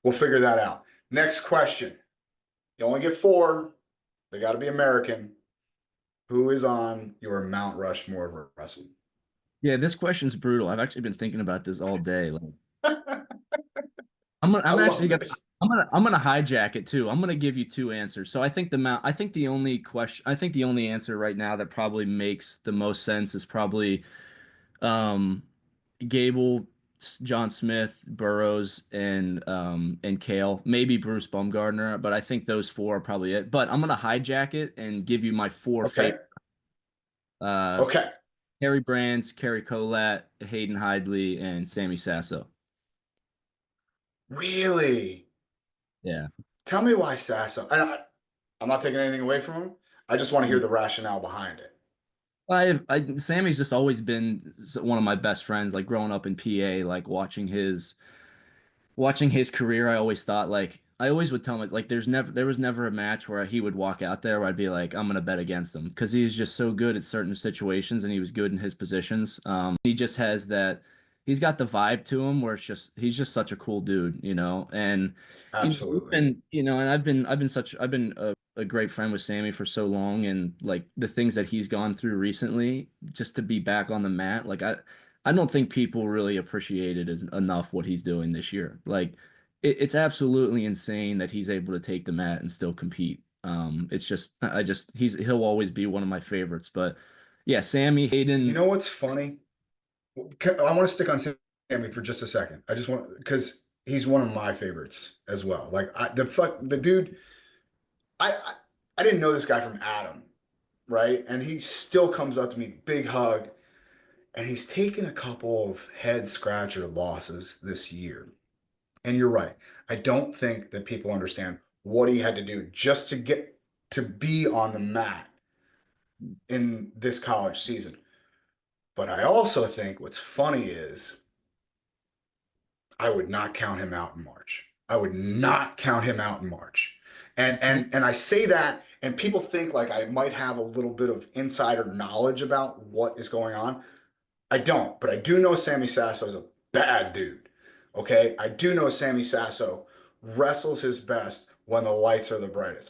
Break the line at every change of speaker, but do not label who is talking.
We'll figure that out. Next question. You only get four. They got to be American. Who is on your Mount Rushmore of wrestling?
Yeah, this question's brutal. I've actually been thinking about this all day. Like,
I
I'm actually
love
gonna,
this.
I'm gonna hijack it too. I'm gonna give you two answers. So I think the only answer right now that probably makes the most sense is probably, um, Gable, John Smith, Burrows, and Kale. Maybe Bruce Baumgartner, but I think those four are probably it. But I'm gonna hijack it and give you my four
Okay.
favorite. Uh,
Okay.
Harry Brands, Kerry Collat, Hayden Hidlay, and Sammy Sasso.
Really?
Yeah.
Tell me why Sasso. I'm not taking anything away from him. I just want to hear the rationale behind it.
Sammy's just always been one of my best friends. Like growing up in PA, like watching his career, I always thought like I always would tell him like there was never a match where he would walk out there where I'd be like I'm gonna bet against him because he's just so good at certain situations and he was good in his positions. He just has that he's got the vibe to him where it's just he's just such a cool dude, and we've
Absolutely.
been and I've been a great friend with Sammy for so long and like the things that he's gone through recently just to be back on the mat like I don't think people really appreciated as enough what he's doing this year. Like it's absolutely insane that he's able to take the mat and still compete. It's just he'll always be one of my favorites. But yeah, Sammy
You
Hayden.
know what's funny? I want to stick on Sammy for just a second. I just want because he's one of my favorites as well. The dude. I, I I didn't know this guy from Adam, right? And he still comes up to me, big hug, and he's taken a couple of head scratcher losses this year. And you're right. I don't think that people understand what he had to do just to get to be on the mat in this college season. But I also think what's funny is I would not count him out in March. I would not count him out in March. And I say that and people think like I might have a little bit of insider knowledge about what is going on. I don't, but I do know Sammy Sasso is a bad dude. Okay? I do know Sammy Sasso wrestles his best when the lights are the brightest.